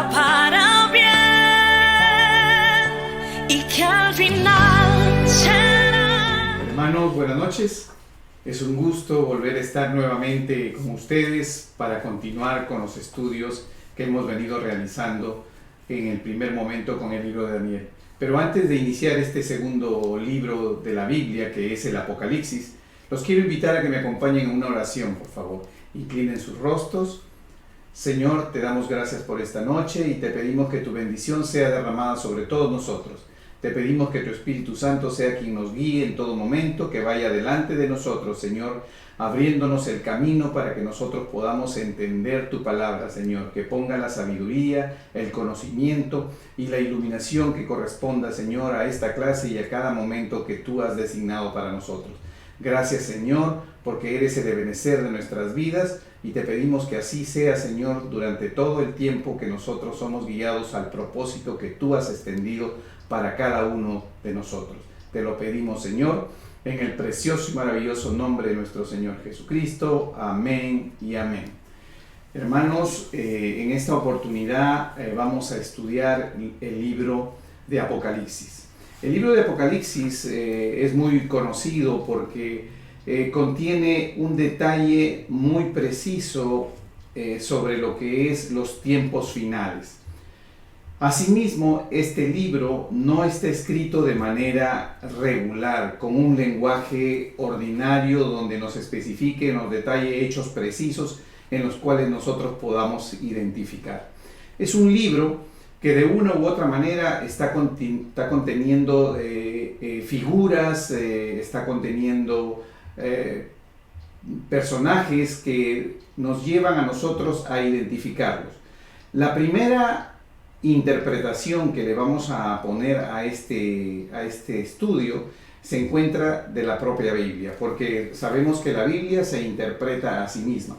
obra para bien y que al final será. Hermanos, buenas noches. Es un gusto volver a estar nuevamente con ustedes para continuar con los estudios que hemos venido realizando en el primer momento con el libro de Daniel. Pero antes de iniciar este segundo libro de la Biblia, que es el Apocalipsis, los quiero invitar a que me acompañen en una oración, por favor. Inclinen sus rostros. Señor, te damos gracias por esta noche y te pedimos que tu bendición sea derramada sobre todos nosotros. Te pedimos que tu Espíritu Santo sea quien nos guíe en todo momento, que vaya delante de nosotros, Señor, abriéndonos el camino para que nosotros podamos entender tu palabra, Señor, que ponga la sabiduría, el conocimiento y la iluminación que corresponda, Señor, a esta clase y a cada momento que tú has designado para nosotros. Gracias, Señor, porque eres el ebenecer de nuestras vidas y te pedimos que así sea, Señor, durante todo el tiempo que nosotros somos guiados al propósito que tú has extendido para cada uno de nosotros. Te lo pedimos, Señor, en el precioso y maravilloso nombre de nuestro Señor Jesucristo. Amén y amén. Hermanos, en esta oportunidad vamos a estudiar el libro de Apocalipsis. El libro de Apocalipsis es muy conocido porque contiene un detalle muy preciso sobre lo que es los tiempos finales. Asimismo, este libro no está escrito de manera regular, con un lenguaje ordinario donde nos especifique, nos detalle hechos precisos en los cuales nosotros podamos identificar. Es un libro que de una u otra manera está conteniendo figuras, está conteniendo personajes que nos llevan a nosotros a identificarlos. La primera interpretación que le vamos a poner a este estudio se encuentra de la propia Biblia, porque sabemos que la Biblia se interpreta a sí misma.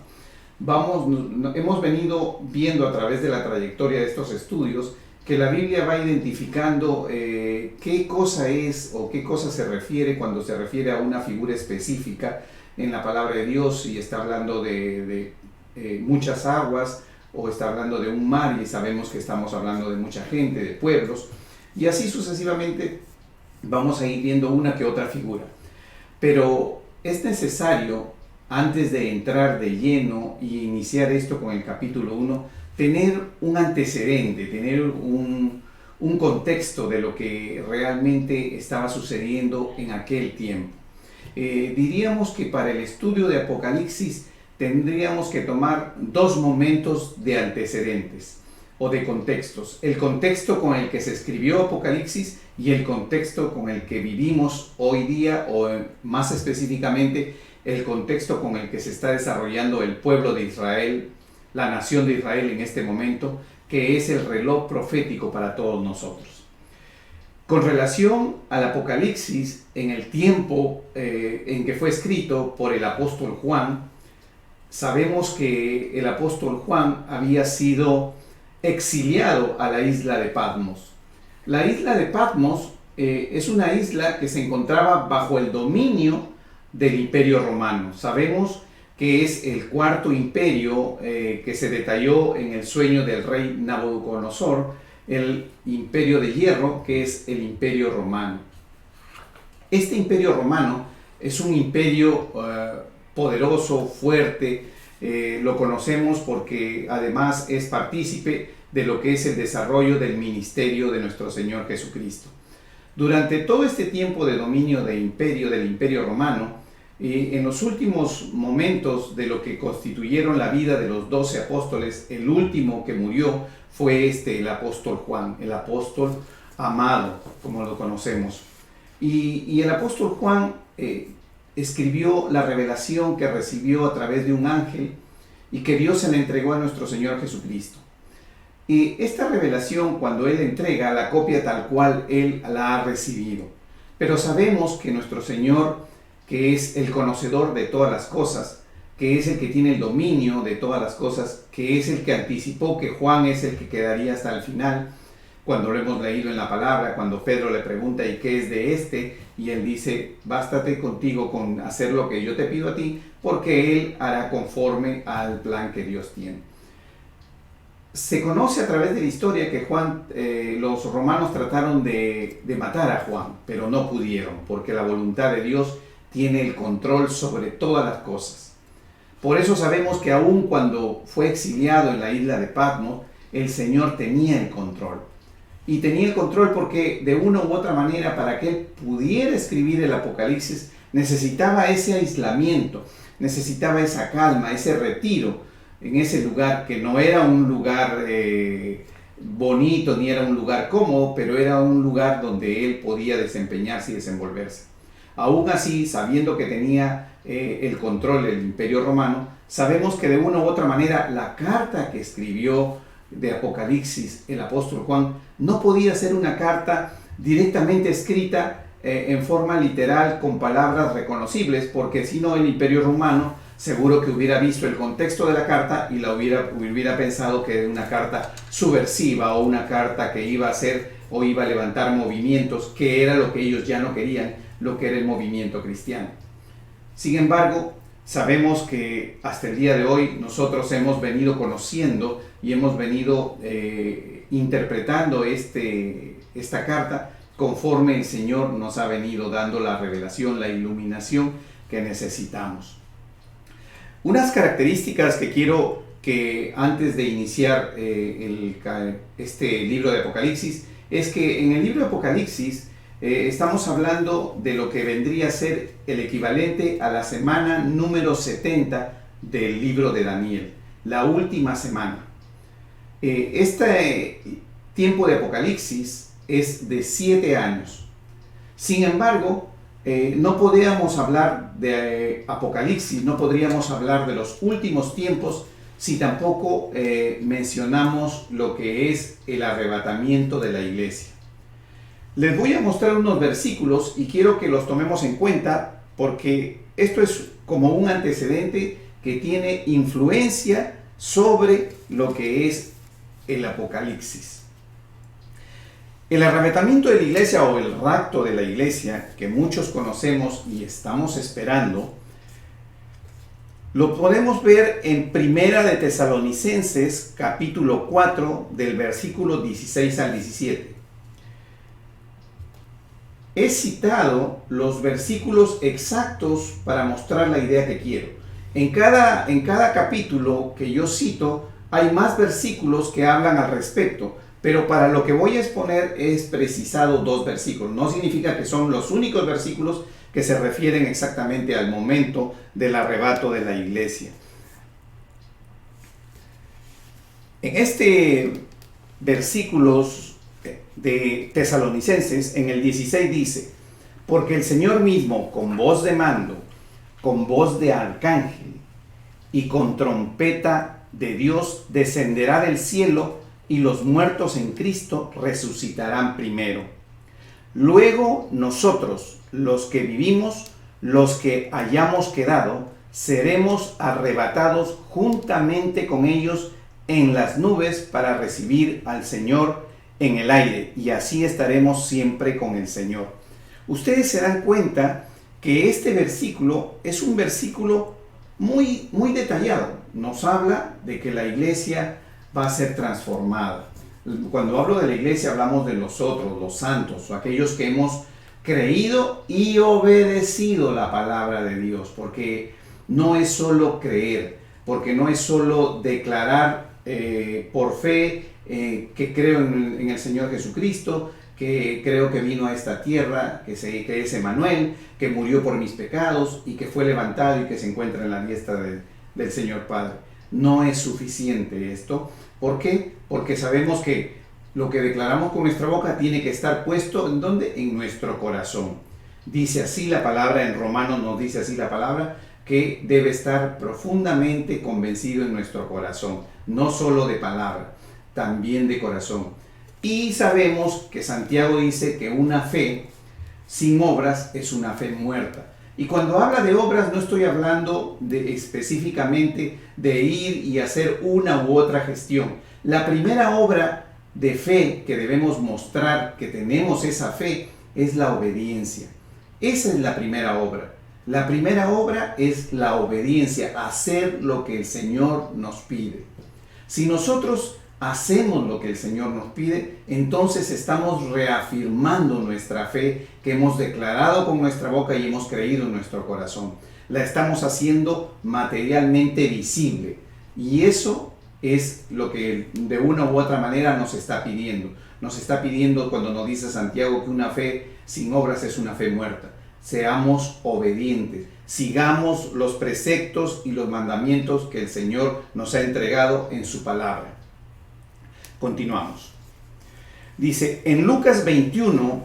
Hemos venido viendo a través de la trayectoria de estos estudios que la Biblia va identificando qué cosa es o qué cosa se refiere cuando se refiere a una figura específica en la palabra de Dios y está hablando de muchas aguas, o está hablando de un mar y sabemos que estamos hablando de mucha gente, de pueblos, y así sucesivamente vamos a ir viendo una que otra figura. Pero es necesario, antes de entrar de lleno y iniciar esto con el capítulo 1, tener un antecedente, tener un contexto de lo que realmente estaba sucediendo en aquel tiempo. Diríamos que para el estudio de Apocalipsis tendríamos que tomar dos momentos de antecedentes o de contextos. El contexto con el que se escribió Apocalipsis y el contexto con el que vivimos hoy día, o más específicamente el contexto con el que se está desarrollando el pueblo de Israel, la nación de Israel en este momento, que es el reloj profético para todos nosotros. Con relación al Apocalipsis, en el tiempo en que fue escrito por el apóstol Juan, sabemos que el apóstol Juan había sido exiliado a la isla de Patmos. La isla de Patmos es una isla que se encontraba bajo el dominio del Imperio Romano. Sabemos que es el cuarto imperio que se detalló en el sueño del rey Nabucodonosor, el imperio de hierro, que es el Imperio Romano. Este Imperio Romano es un imperio poderoso, fuerte, lo conocemos porque además es partícipe de lo que es el desarrollo del ministerio de nuestro Señor Jesucristo. Durante todo este tiempo de dominio del Imperio Romano, en los últimos momentos de lo que constituyeron la vida de los 12 apóstoles, el último que murió fue el apóstol Juan, el apóstol amado, como lo conocemos. Y el apóstol Juan escribió la revelación que recibió a través de un ángel y que Dios se le entregó a nuestro Señor Jesucristo. Y esta revelación, cuando Él entrega, la copia tal cual Él la ha recibido. Pero sabemos que nuestro Señor, que es el conocedor de todas las cosas, que es el que tiene el dominio de todas las cosas, que es el que anticipó que Juan es el que quedaría hasta el final, cuando lo hemos leído en la palabra, cuando Pedro le pregunta ¿y qué es de este? Y él dice, bástate contigo con hacer lo que yo te pido a ti, porque él hará conforme al plan que Dios tiene. Se conoce a través de la historia que los romanos trataron de matar a Juan, pero no pudieron, porque la voluntad de Dios tiene el control sobre todas las cosas. Por eso sabemos que aun cuando fue exiliado en la isla de Patmos, el Señor tenía el control. Y tenía el control porque de una u otra manera, para que él pudiera escribir el Apocalipsis, necesitaba ese aislamiento, necesitaba esa calma, ese retiro en ese lugar, que no era un lugar bonito ni era un lugar cómodo, pero era un lugar donde él podía desempeñarse y desenvolverse. Aún así, sabiendo que tenía el control del Imperio Romano, sabemos que de una u otra manera la carta que escribió de Apocalipsis el apóstol Juan no podía ser una carta directamente escrita en forma literal con palabras reconocibles, porque si no el Imperio Romano seguro que hubiera visto el contexto de la carta y la hubiera pensado que era una carta subversiva o una carta que iba a hacer o iba a levantar movimientos, que era lo que ellos ya no querían, lo que era el movimiento cristiano. Sin embargo, sabemos que hasta el día de hoy nosotros hemos venido conociendo y hemos venido interpretando esta carta conforme el Señor nos ha venido dando la revelación, la iluminación que necesitamos. Unas características que quiero que antes de iniciar este libro de Apocalipsis es que en el libro de Apocalipsis estamos hablando de lo que vendría a ser el equivalente a la semana número 70 del libro de Daniel, la última semana. Este tiempo de Apocalipsis es de 7 años. Sin embargo, no podríamos hablar de Apocalipsis, no podríamos hablar de los últimos tiempos si tampoco mencionamos lo que es el arrebatamiento de la iglesia. Les voy a mostrar unos versículos y quiero que los tomemos en cuenta porque esto es como un antecedente que tiene influencia sobre lo que es el Apocalipsis. El arrebatamiento de la iglesia o el rapto de la iglesia, que muchos conocemos y estamos esperando, lo podemos ver en Primera de Tesalonicenses, capítulo 4, del versículo 16 al 17. He citado los versículos exactos para mostrar la idea que quiero. En cada capítulo que yo cito, hay más versículos que hablan al respecto. Pero para lo que voy a exponer es precisado 2 versículos. No significa que son los únicos versículos que se refieren exactamente al momento del arrebato de la iglesia. En este versículos de Tesalonicenses, en el 16 dice: porque el Señor mismo, con voz de mando, con voz de arcángel y con trompeta de Dios, descenderá del cielo, y los muertos en Cristo resucitarán primero. Luego nosotros, los que vivimos, los que hayamos quedado, seremos arrebatados juntamente con ellos en las nubes para recibir al Señor en el aire, y así estaremos siempre con el Señor. Ustedes se dan cuenta que este versículo es un versículo muy detallado. Nos habla de que la iglesia va a ser transformada. Cuando hablo de la iglesia hablamos de nosotros, los santos, o aquellos que hemos creído y obedecido la palabra de Dios, porque no es solo creer, porque no es solo declarar por fe que creo en el Señor Jesucristo, que creo que vino a esta tierra, que es Emmanuel, que murió por mis pecados y que fue levantado y que se encuentra en la diestra del Señor Padre. No es suficiente esto. ¿Por qué? Porque sabemos que lo que declaramos con nuestra boca tiene que estar puesto ¿en dónde? En nuestro corazón. Dice así la palabra, en Romanos nos dice así la palabra, que debe estar profundamente convencido en nuestro corazón. No solo de palabra, también de corazón. Y sabemos que Santiago dice que una fe sin obras es una fe muerta. Y cuando habla de obras no estoy hablando específicamente de ir y hacer una u otra gestión. La primera obra de fe que debemos mostrar que tenemos esa fe es la obediencia. Esa es la primera obra. La primera obra es la obediencia, hacer lo que el Señor nos pide. Si nosotros hacemos lo que el Señor nos pide, entonces estamos reafirmando nuestra fe que hemos declarado con nuestra boca y hemos creído en nuestro corazón. La estamos haciendo materialmente visible. Y eso es lo que de una u otra manera nos está pidiendo. Nos está pidiendo cuando nos dice Santiago que una fe sin obras es una fe muerta. Seamos obedientes, sigamos los preceptos y los mandamientos que el Señor nos ha entregado en su palabra. Continuamos. Dice en Lucas 21,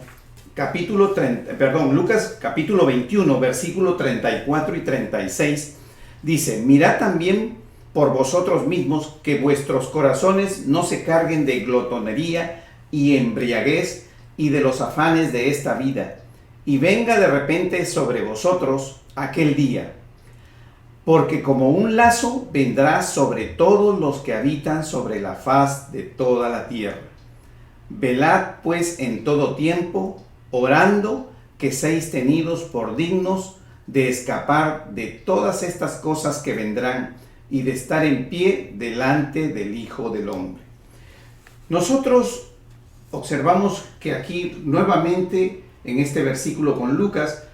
Lucas capítulo 21, versículo 34 y 36, dice: mirad también por vosotros mismos que vuestros corazones no se carguen de glotonería y embriaguez y de los afanes de esta vida, y venga de repente sobre vosotros aquel día, porque como un lazo vendrá sobre todos los que habitan sobre la faz de toda la tierra. Velad pues en todo tiempo, orando que seáis tenidos por dignos de escapar de todas estas cosas que vendrán y de estar en pie delante del Hijo del Hombre. Nosotros observamos que aquí nuevamente en este versículo con Lucas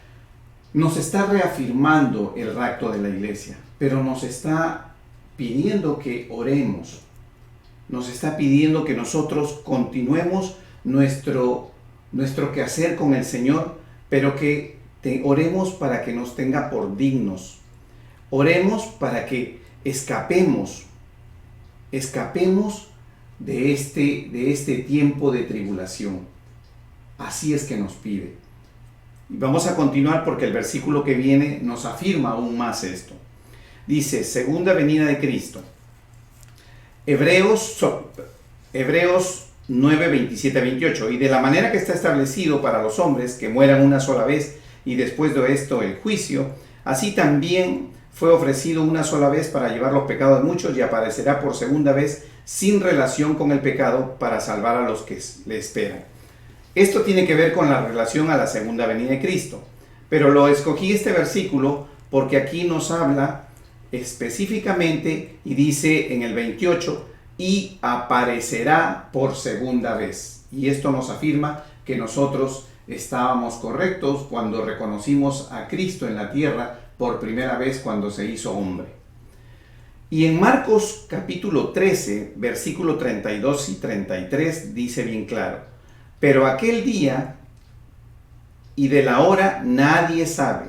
nos está reafirmando el rapto de la iglesia, pero nos está pidiendo que oremos, nos está pidiendo que nosotros continuemos nuestro quehacer con el Señor, pero que oremos para que nos tenga por dignos. Oremos para que escapemos de este tiempo de tribulación. Así es que nos pide. Y vamos a continuar porque el versículo que viene nos afirma aún más esto. Dice, segunda venida de Cristo. Hebreos 9, 27, 28. Y de la manera que está establecido para los hombres que mueran una sola vez y después de esto el juicio, así también fue ofrecido una sola vez para llevar los pecados de muchos y aparecerá por segunda vez sin relación con el pecado para salvar a los que le esperan. Esto tiene que ver con la relación a la segunda venida de Cristo, pero lo escogí este versículo porque aquí nos habla específicamente y dice en el 28, y aparecerá por segunda vez. Y esto nos afirma que nosotros estábamos correctos cuando reconocimos a Cristo en la tierra por primera vez cuando se hizo hombre. Y en Marcos capítulo 13, versículo 32 y 33 dice bien claro: pero aquel día y de la hora nadie sabe,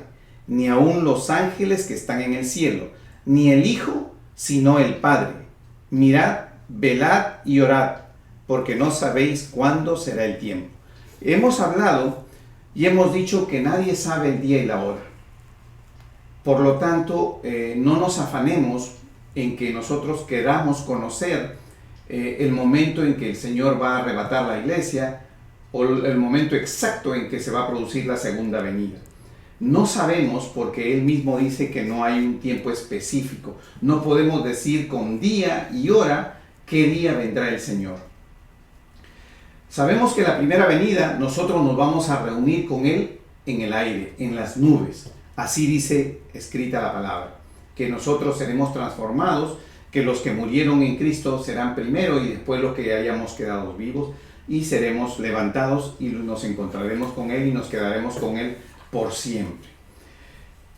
ni aun los ángeles que están en el cielo, ni el Hijo, sino el Padre. Mirad, velad y orad, porque no sabéis cuándo será el tiempo. Hemos hablado y hemos dicho que nadie sabe el día y la hora. Por lo tanto, no nos afanemos en que nosotros queramos conocer el momento en que el Señor va a arrebatar la iglesia o el momento exacto en que se va a producir la segunda venida. No sabemos porque Él mismo dice que no hay un tiempo específico. No podemos decir con día y hora qué día vendrá el Señor. Sabemos que la primera venida nosotros nos vamos a reunir con Él en el aire, en las nubes. Así dice escrita la palabra, que nosotros seremos transformados, que los que murieron en Cristo serán primero y después los que hayamos quedado vivos y seremos levantados y nos encontraremos con Él y nos quedaremos con Él por siempre.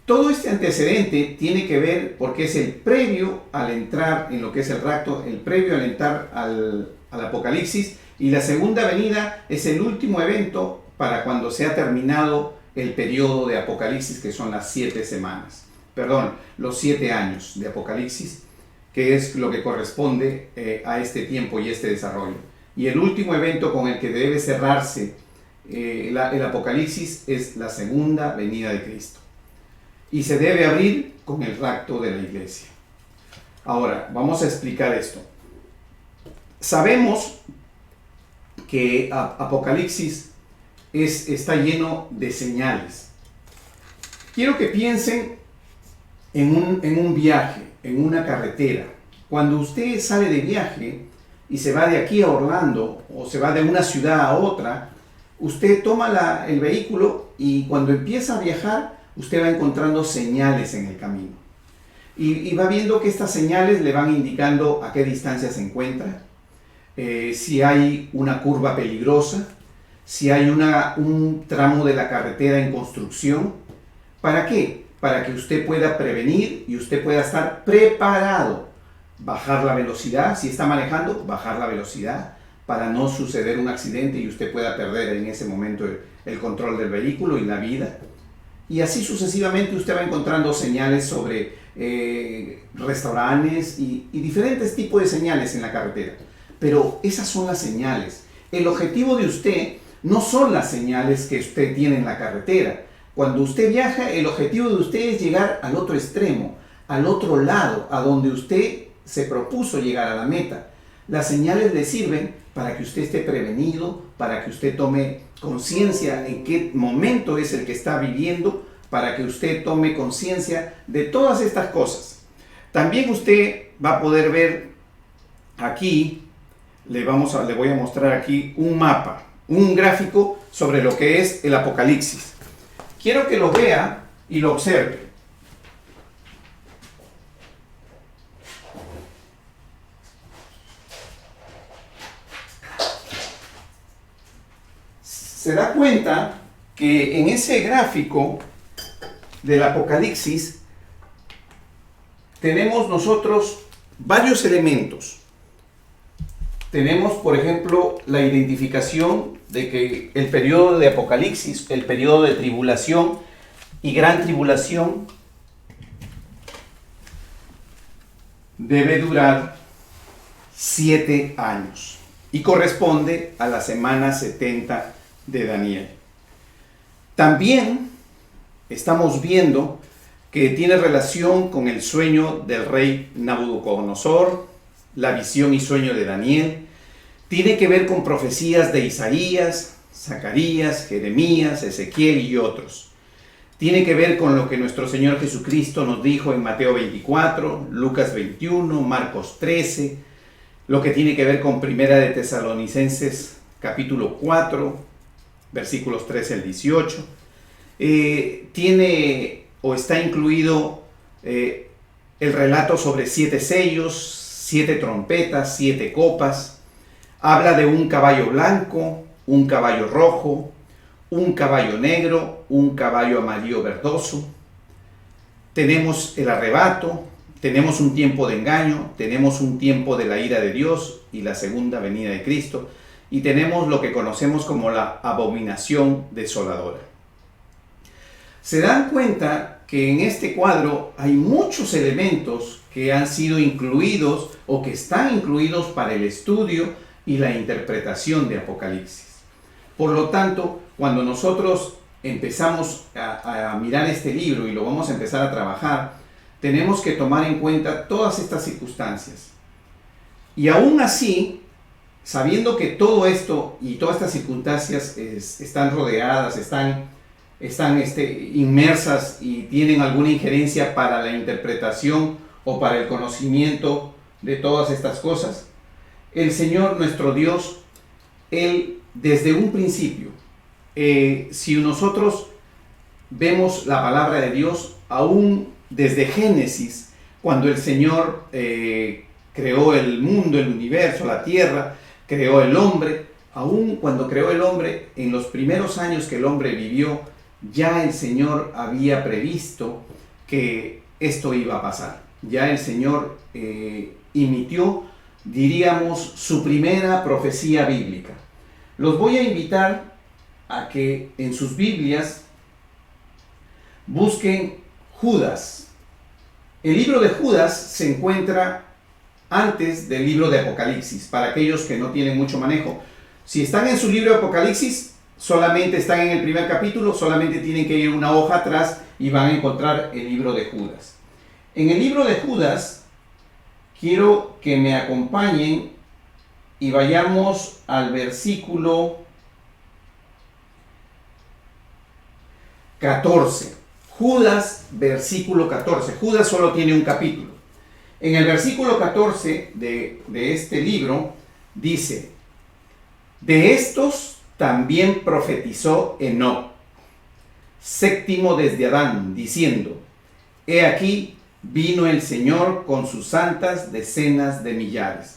Todo este antecedente tiene que ver porque es el previo al entrar en lo que es el rapto, el previo al entrar al Apocalipsis, y la segunda venida es el último evento para cuando se ha terminado el periodo de Apocalipsis, que son las 7 semanas. Los 7 años de Apocalipsis, que es lo que corresponde a este tiempo y este desarrollo. Y el último evento con el que debe cerrarse el Apocalipsis es la segunda venida de Cristo. Y se debe abrir con el rapto de la iglesia. Ahora, vamos a explicar esto. Sabemos que Apocalipsis está lleno de señales. Quiero que piensen en un viaje, en una carretera. Cuando usted sale de viaje y se va de aquí a Orlando o se va de una ciudad a otra, usted toma el vehículo y cuando empieza a viajar, usted va encontrando señales en el camino. Y va viendo que estas señales le van indicando a qué distancia se encuentra, si hay una curva peligrosa, si hay un tramo de la carretera en construcción. ¿Para qué? Para que usted pueda prevenir y usted pueda estar preparado. Bajar la velocidad, si está manejando, bajar la velocidad para no suceder un accidente y usted pueda perder en ese momento el control del vehículo y la vida. Y así sucesivamente usted va encontrando señales sobre restaurantes y diferentes tipos de señales en la carretera. Pero esas son las señales. El objetivo de usted no son las señales que usted tiene en la carretera. Cuando usted viaja, el objetivo de usted es llegar al otro extremo, al otro lado, a donde usted se propuso llegar a la meta. Las señales le sirven para que usted esté prevenido, para que usted tome conciencia en qué momento es el que está viviendo, para que usted tome conciencia de todas estas cosas. También usted va a poder ver aquí, le voy a mostrar aquí un mapa, un gráfico sobre lo que es el Apocalipsis. Quiero que lo vea y lo observe. Se da cuenta que en ese gráfico del Apocalipsis tenemos nosotros varios elementos. Tenemos, por ejemplo, la identificación de que el periodo de Apocalipsis, el periodo de tribulación y gran tribulación, debe durar 7 años y corresponde a la semana 70 de Daniel. También estamos viendo que tiene relación con el sueño del rey Nabucodonosor, la visión y sueño de Daniel. Tiene que ver con profecías de Isaías, Zacarías, Jeremías, Ezequiel y otros. Tiene que ver con lo que nuestro Señor Jesucristo nos dijo en Mateo 24, Lucas 21, Marcos 13, lo que tiene que ver con Primera de Tesalonicenses capítulo 4, versículos 13 al 18. Tiene o está incluido el relato sobre 7 sellos, 7 trompetas, 7 copas. Habla de un caballo blanco, un caballo rojo, un caballo negro, un caballo amarillo verdoso. Tenemos el arrebato, tenemos un tiempo de engaño, tenemos un tiempo de la ira de Dios y la segunda venida de Cristo, y tenemos lo que conocemos como la abominación desoladora. Se dan cuenta que en este cuadro hay muchos elementos que han sido incluidos o que están incluidos para el estudio y la interpretación de Apocalipsis. Por lo tanto, cuando nosotros empezamos a mirar este libro y lo vamos a empezar a trabajar, tenemos que tomar en cuenta todas estas circunstancias. Y aún así, sabiendo que todo esto y todas estas circunstancias están rodeadas, están inmersas y tienen alguna injerencia para la interpretación o para el conocimiento de todas estas cosas, el Señor nuestro Dios, Él desde un principio, si nosotros vemos la palabra de Dios, aún desde Génesis, cuando el Señor creó el mundo, el universo, la tierra, creó el hombre, aún cuando creó el hombre, en los primeros años que el hombre vivió, ya el Señor había previsto que esto iba a pasar. Ya el Señor emitió, diríamos, su primera profecía bíblica. Los voy a invitar a que en sus Biblias busquen Judas. El libro de Judas se encuentra antes del libro de Apocalipsis, para aquellos que no tienen mucho manejo. Si están en su libro de Apocalipsis, solamente están en el primer capítulo, solamente tienen que ir una hoja atrás y van a encontrar el libro de Judas. En el libro de Judas, quiero que me acompañen y vayamos al versículo 14. Judas, versículo 14. Judas solo tiene un capítulo. En el versículo 14 de este libro dice: de estos también profetizó Enoc, séptimo desde Adán, diciendo: he aquí, vino el Señor con sus santas decenas de millares.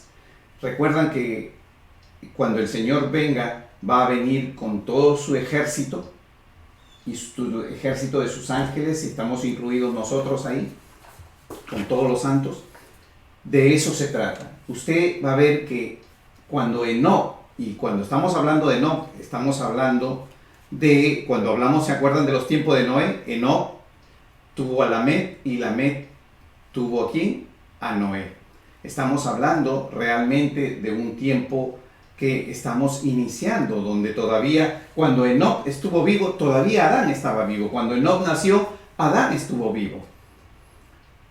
Recuerdan que cuando el Señor venga, va a venir con todo su ejército y su ejército de sus ángeles, y estamos incluidos nosotros ahí, con todos los santos. De eso se trata. Usted va a ver que cuando Enoc, y cuando estamos hablando de Enoc, estamos hablando de, cuando hablamos, ¿se acuerdan de los tiempos de Noé? Enoc tuvo a Lamed, y Lamed tuvo ¿a quién? A Noé. Estamos hablando realmente de un tiempo que estamos iniciando, donde todavía, cuando Enoc estuvo vivo, todavía Adán estaba vivo. Cuando Enoc nació, Adán estuvo vivo.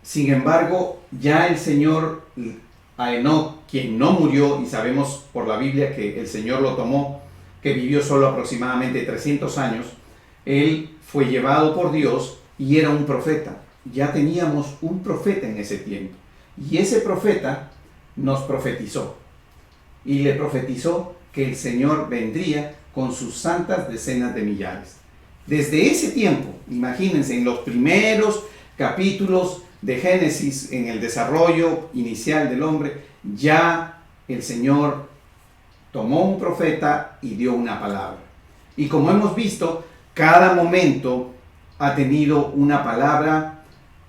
Sin embargo, ya el Señor, a Enoc, quien no murió, y sabemos por la Biblia que el Señor lo tomó, que vivió solo aproximadamente 300 años, él fue llevado por Dios y era un profeta. Ya teníamos un profeta en ese tiempo. Y ese profeta nos profetizó. Y le profetizó que el Señor vendría con sus santas decenas de millares. Desde ese tiempo, imagínense, en los primeros capítulos de Génesis, en el desarrollo inicial del hombre, ya el Señor tomó un profeta y dio una palabra. Y como hemos visto, cada momento ha tenido una palabra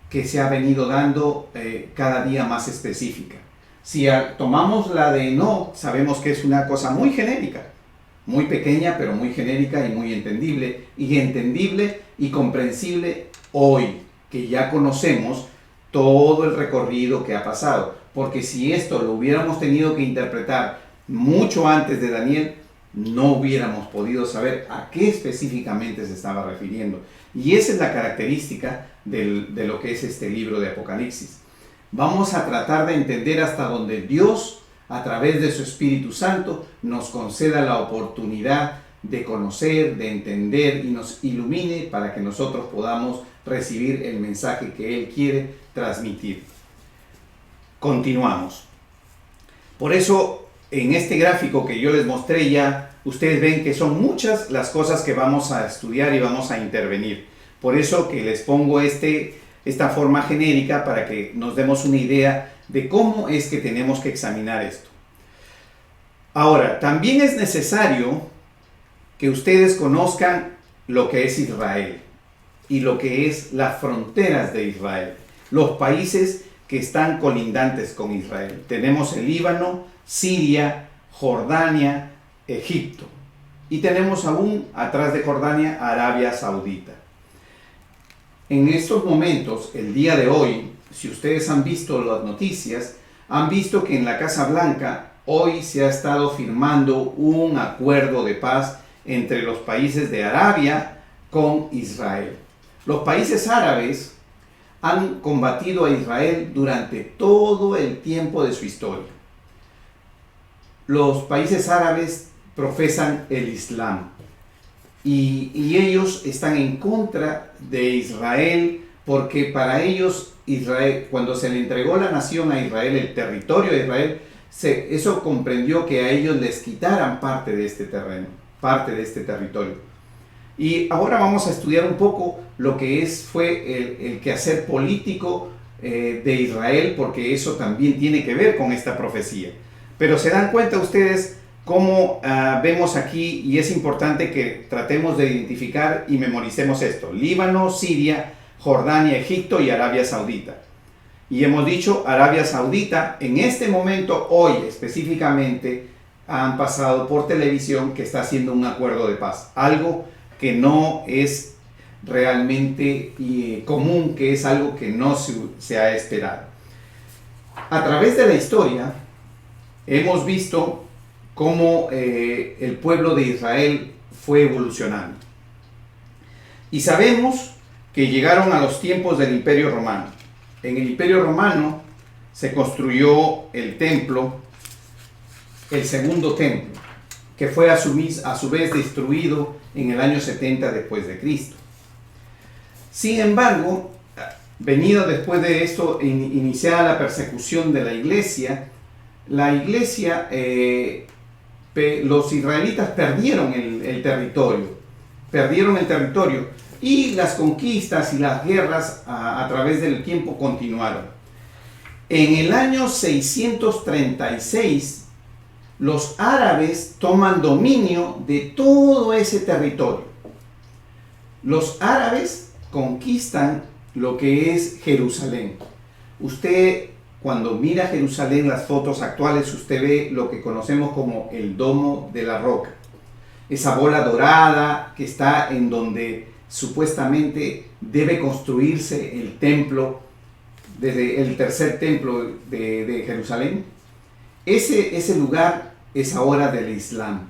que se ha venido dando cada día más específica. Si tomamos la de Enoc, sabemos que es una cosa muy genérica, muy pequeña, pero muy genérica y muy entendible y comprensible hoy, que ya conocemos todo el recorrido que ha pasado. Porque si esto lo hubiéramos tenido que interpretar mucho antes de Daniel, no hubiéramos podido saber a qué específicamente se estaba refiriendo. Y esa es la característica de lo que es este libro de Apocalipsis. Vamos a tratar de entender hasta donde Dios, a través de su Espíritu Santo, nos conceda la oportunidad de conocer, de entender y nos ilumine para que nosotros podamos recibir el mensaje que Él quiere transmitir. Continuamos. Por eso, en este gráfico que yo les mostré ya, ustedes ven que son muchas las cosas que vamos a estudiar y vamos a intervenir. Por eso que les pongo esta forma genérica para que nos demos una idea de cómo es que tenemos que examinar esto. Ahora, también es necesario que ustedes conozcan lo que es Israel y lo que es las fronteras de Israel, los países que están colindantes con Israel. Tenemos el Líbano, Siria, Jordania, Egipto, y tenemos aún atrás de Jordania Arabia Saudita. En estos momentos, el día de hoy, si ustedes han visto las noticias, han visto que en la Casa Blanca hoy se ha estado firmando un acuerdo de paz entre los países de Arabia con Israel. Los países árabes han combatido a Israel durante todo el tiempo de su historia. Los países árabes profesan el Islam y ellos están en contra de Israel porque para ellos Israel, cuando se le entregó la nación a Israel, el territorio de Israel, eso comprendió que a ellos les quitaran parte de este terreno, parte de este territorio. Y ahora vamos a estudiar un poco lo que fue el quehacer político de Israel, porque eso también tiene que ver con esta profecía. Pero se dan cuenta ustedes cómo vemos aquí, y es importante que tratemos de identificar y memoricemos esto: Líbano, Siria, Jordania, Egipto y Arabia Saudita. Y hemos dicho Arabia Saudita, en este momento, hoy específicamente, han pasado por televisión que está haciendo un acuerdo de paz. Algo que no es realmente común, que es algo que no se ha esperado. A través de la historia hemos visto cómo el pueblo de Israel fue evolucionando. Y sabemos que llegaron a los tiempos del Imperio Romano. En el Imperio Romano se construyó el templo, el segundo templo, que fue a su vez destruido en el año 70 después de Cristo. Sin embargo, venido después de esto, iniciada la persecución de la iglesia, los israelitas perdieron el territorio, y las conquistas y las guerras a través del tiempo continuaron. En el año 636, los árabes toman dominio de todo ese territorio. Los árabes conquistan lo que es Jerusalén. Usted, cuando mira Jerusalén, las fotos actuales, usted ve lo que conocemos como el Domo de la Roca. Esa bola dorada que está en donde supuestamente debe construirse el templo, desde el tercer templo de Jerusalén. Ese lugar es ahora del Islam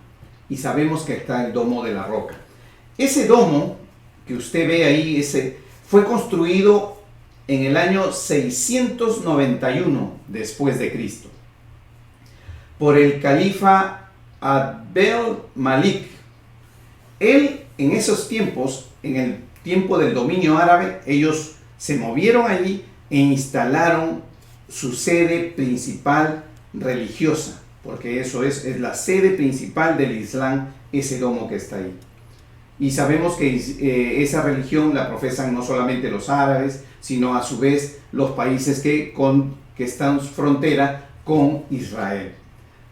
y sabemos que está el Domo de la Roca. Ese domo que usted ve ahí, fue construido en el año 691 después de Cristo por el califa Abdel Malik. Él, en esos tiempos, en el tiempo del dominio árabe, ellos se movieron allí e instalaron su sede principal religiosa, porque eso es la sede principal del Islam, ese domo que está ahí. Y sabemos que esa religión la profesan no solamente los árabes, sino a su vez los países que están frontera con Israel.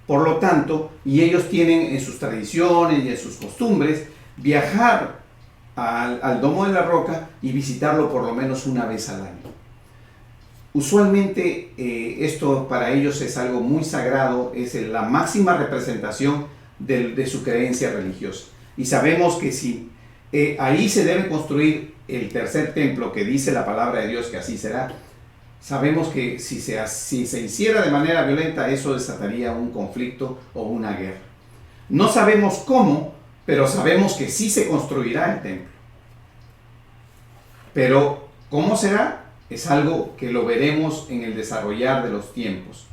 Por lo tanto, y ellos tienen en sus tradiciones y en sus costumbres viajar al Domo de la Roca y visitarlo por lo menos una vez al año. Usualmente esto para ellos es algo muy sagrado, es la máxima representación de su creencia religiosa. Y sabemos que si ahí se debe construir el tercer templo, que dice la palabra de Dios que así será, sabemos que si se hiciera de manera violenta, eso desataría un conflicto o una guerra. No sabemos cómo, pero sabemos que sí se construirá el templo. Pero ¿cómo será? Es algo que lo veremos en el desarrollar de los tiempos.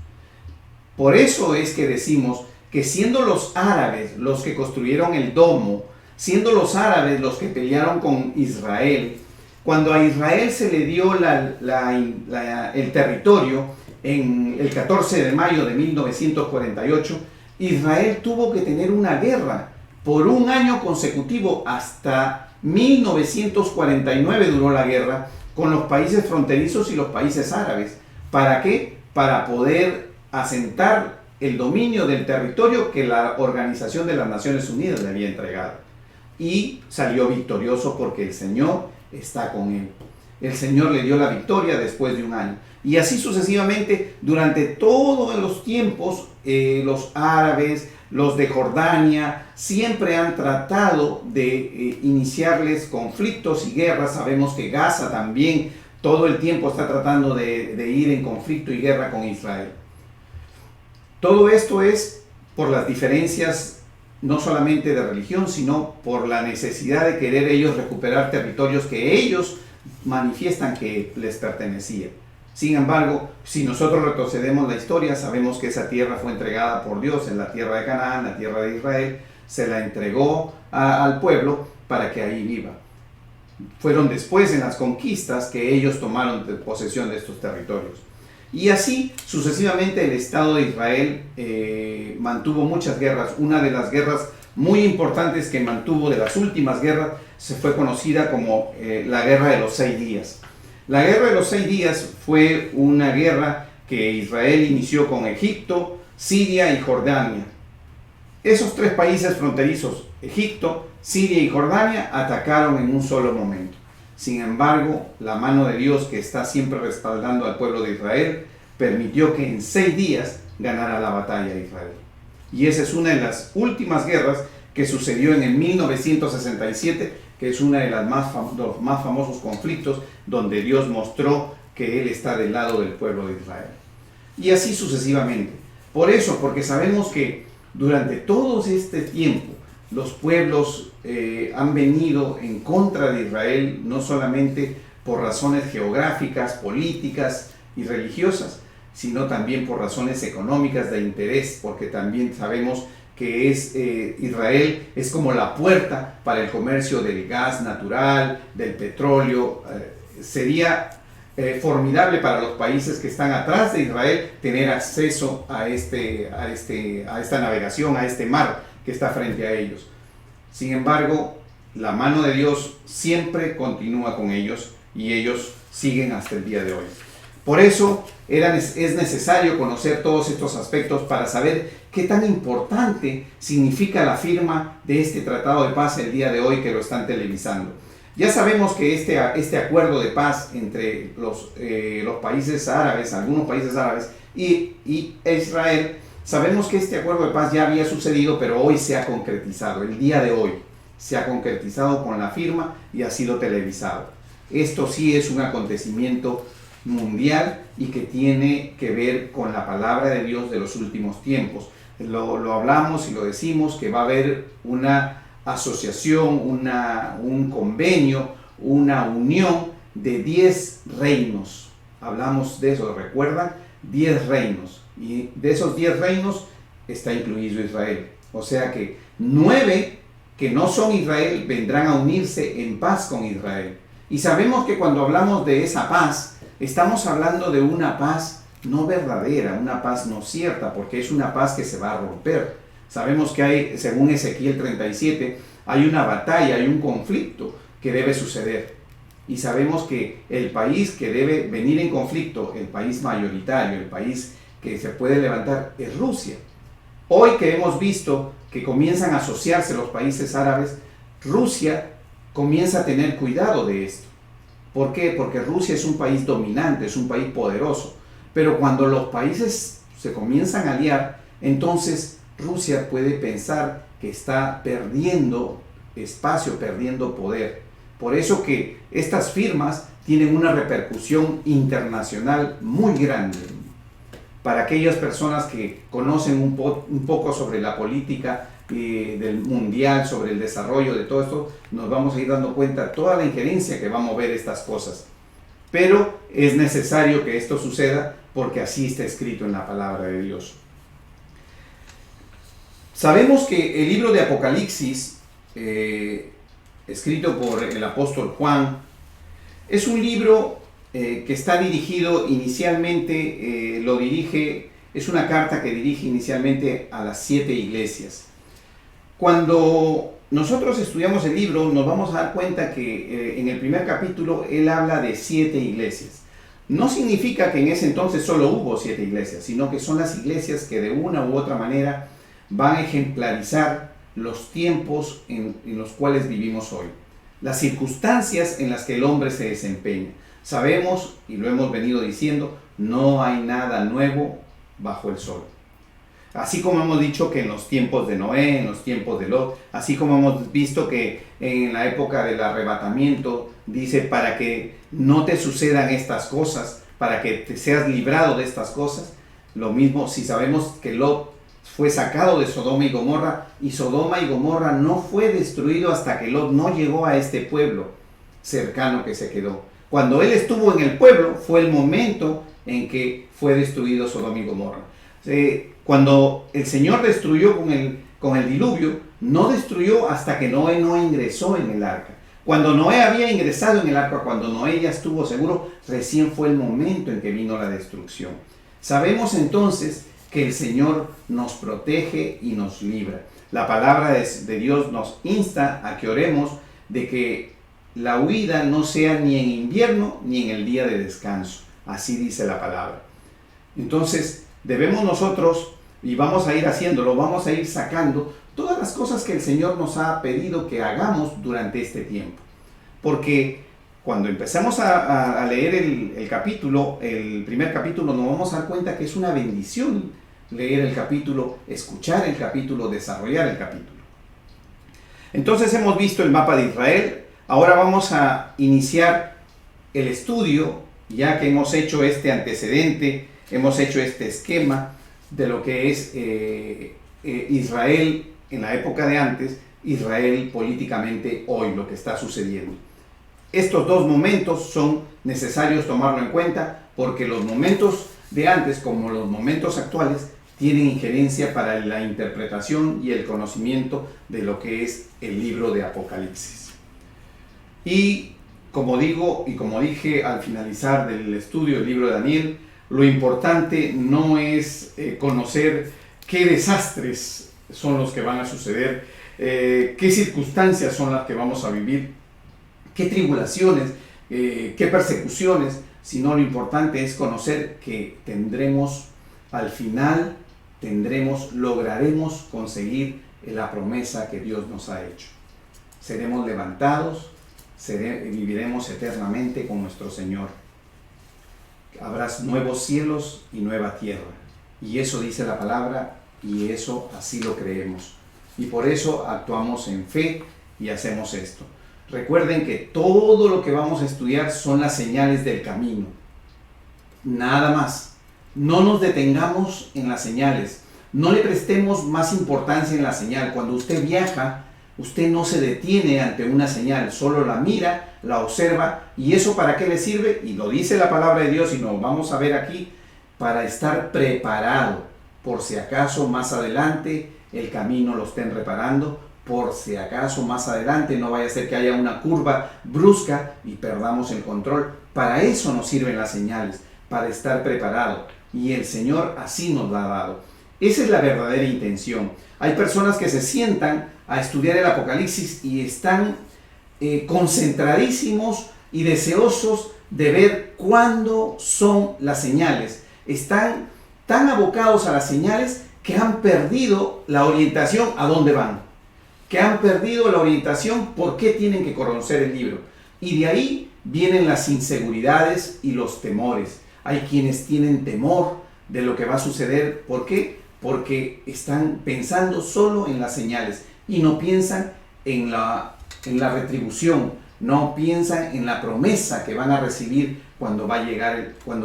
Por eso es que decimos que siendo los árabes los que construyeron el domo, siendo los árabes los que pelearon con Israel, cuando a Israel se le dio el territorio en el 14 de mayo de 1948, Israel tuvo que tener una guerra por un año consecutivo, hasta 1949 duró la guerra con los países fronterizos y los países árabes. ¿Para qué? Para poder asentar el dominio del territorio que la Organización de las Naciones Unidas le había entregado. Y salió victorioso porque el Señor está con él. El Señor le dio la victoria después de un año. Y así sucesivamente, durante todos los tiempos, los árabes, los de Jordania, siempre han tratado de iniciarles conflictos y guerras. Sabemos que Gaza también todo el tiempo está tratando de ir en conflicto y guerra con Israel. Todo esto es por las diferencias no solamente de religión, sino por la necesidad de querer ellos recuperar territorios que ellos manifiestan que les pertenecían. Sin embargo, si nosotros retrocedemos la historia, sabemos que esa tierra fue entregada por Dios en la tierra de Canaán, la tierra de Israel, se la entregó al pueblo para que ahí viva. Fueron después en las conquistas que ellos tomaron posesión de estos territorios. Y así sucesivamente el Estado de Israel mantuvo muchas guerras. Una de las guerras muy importantes que mantuvo, de las últimas guerras, se fue conocida como la Guerra de los 6 días. La Guerra de los 6 días fue una guerra que Israel inició con Egipto, Siria y Jordania. Esos tres países fronterizos, Egipto, Siria y Jordania, atacaron en un solo momento. Sin embargo, la mano de Dios, que está siempre respaldando al pueblo de Israel, permitió que en 6 días ganara la batalla de Israel. Y esa es una de las últimas guerras que sucedió en el 1967, que es una de los más famosos conflictos donde Dios mostró que Él está del lado del pueblo de Israel. Y así sucesivamente. Por eso, porque sabemos que durante todo este tiempo los pueblos han venido en contra de Israel, no solamente por razones geográficas, políticas y religiosas, sino también por razones económicas de interés, porque también sabemos que Israel es como la puerta para el comercio del gas natural, del petróleo. Sería formidable para los países que están atrás de Israel tener acceso a esta navegación, a este mar que está frente a ellos. Sin embargo, la mano de Dios siempre continúa con ellos y ellos siguen hasta el día de hoy. Por eso es necesario conocer todos estos aspectos para saber qué tan importante significa la firma de este tratado de paz el día de hoy que lo están televisando. Ya sabemos que este acuerdo de paz entre los países árabes, algunos países árabes y Israel, sabemos que este acuerdo de paz ya había sucedido, pero hoy se ha concretizado, el día de hoy se ha concretizado con la firma y ha sido televisado. Esto sí es un acontecimiento mundial y que tiene que ver con la palabra de Dios de los últimos tiempos. Lo hablamos y lo decimos que va a haber una asociación, un convenio, una unión de 10 reinos. Hablamos de eso, ¿recuerdan? 10 reinos. Y de esos 10 reinos está incluido Israel. O sea que 9 que no son Israel vendrán a unirse en paz con Israel. Y sabemos que cuando hablamos de esa paz, estamos hablando de una paz no verdadera, una paz no cierta, porque es una paz que se va a romper. Sabemos que hay, según Ezequiel 37, hay una batalla, hay un conflicto que debe suceder. Y sabemos que el país que debe venir en conflicto, el país mayoritario, el país que se puede levantar, es Rusia. Hoy que hemos visto que comienzan a asociarse los países árabes, Rusia comienza a tener cuidado de esto. ¿Por qué? Porque Rusia es un país dominante, es un país poderoso. Pero cuando los países se comienzan a aliar, entonces Rusia puede pensar que está perdiendo espacio, perdiendo poder. Por eso que estas firmas tienen una repercusión internacional muy grande. Para aquellas personas que conocen un poco sobre la política del mundial, sobre el desarrollo de todo esto, nos vamos a ir dando cuenta de toda la injerencia que va a mover estas cosas. Pero es necesario que esto suceda porque así está escrito en la palabra de Dios. Sabemos que el libro de Apocalipsis, escrito por el apóstol Juan, es un libro que está dirigido inicialmente, es una carta que dirige inicialmente a las 7 iglesias. Cuando nosotros estudiamos el libro, nos vamos a dar cuenta que en el primer capítulo él habla de 7 iglesias. No significa que en ese entonces solo hubo 7 iglesias, sino que son las iglesias que de una u otra manera van a ejemplarizar los tiempos en los cuales vivimos hoy, las circunstancias en las que el hombre se desempeña. Sabemos, y lo hemos venido diciendo, no hay nada nuevo bajo el sol. Así como hemos dicho que en los tiempos de Noé, en los tiempos de Lot, así como hemos visto que en la época del arrebatamiento, dice, para que no te sucedan estas cosas, para que te seas librado de estas cosas. Lo mismo si sabemos que Lot fue sacado de Sodoma y Gomorra no fue destruido hasta que Lot no llegó a este pueblo cercano que se quedó. Cuando él estuvo en el pueblo fue el momento en que fue destruido Sodoma y Gomorra. Cuando el Señor destruyó con el diluvio, no destruyó hasta que Noé no ingresó en el arca. Cuando Noé había ingresado en el arca, cuando Noé ya estuvo seguro, recién fue el momento en que vino la destrucción. Sabemos entonces que el Señor nos protege y nos libra. La palabra de Dios nos insta a que oremos de que la huida no sea ni en invierno ni en el día de descanso. Así dice la palabra. Entonces, debemos nosotros, y vamos a ir haciéndolo, vamos a ir sacando todas las cosas que el Señor nos ha pedido que hagamos durante este tiempo. Porque cuando empezamos a leer el capítulo, el primer capítulo, nos vamos a dar cuenta que es una bendición leer el capítulo, escuchar el capítulo, desarrollar el capítulo. Entonces hemos visto el mapa de Israel. Ahora vamos a iniciar el estudio, ya que hemos hecho este antecedente, hemos hecho este esquema de lo que es Israel en la época de antes, Israel políticamente hoy, lo que está sucediendo. Estos dos momentos son necesarios tomarlo en cuenta porque los momentos de antes, como los momentos actuales, tienen injerencia para la interpretación y el conocimiento de lo que es el libro de Apocalipsis. Y como digo y como dije al finalizar del estudio del libro de Daniel, lo importante no es conocer qué desastres son los que van a suceder, qué circunstancias son las que vamos a vivir, qué tribulaciones, qué persecuciones, sino lo importante es conocer que tendremos al final lograremos conseguir la promesa que Dios nos ha hecho. Seremos levantados, viviremos eternamente con nuestro Señor. Habrá nuevos cielos y nueva tierra. Y eso dice la palabra, y eso así lo creemos. Y por eso actuamos en fe y hacemos esto. Recuerden que todo lo que vamos a estudiar son las señales del camino. Nada más. No nos detengamos en las señales. No le prestemos más importancia en la señal. Cuando usted viaja, usted no se detiene ante una señal, solo la mira, la observa. ¿Y eso para qué le sirve? Y lo dice la palabra de Dios y nos vamos a ver aquí, para estar preparado, por si acaso más adelante el camino lo estén reparando, por si acaso más adelante no vaya a ser que haya una curva brusca y perdamos el control. Para eso nos sirven las señales, para estar preparado. Y el Señor así nos la ha dado. Esa es la verdadera intención. Hay personas que se sientan a estudiar el Apocalipsis y están concentradísimos y deseosos de ver cuándo son las señales. Están tan abocados a las señales que han perdido la orientación a dónde van. Que han perdido la orientación por qué tienen que conocer el libro. Y de ahí vienen las inseguridades y los temores. Hay quienes tienen temor de lo que va a suceder. ¿Por qué? Porque están pensando solo en las señales y no piensan en la retribución, no piensan en la promesa que van a recibir cuando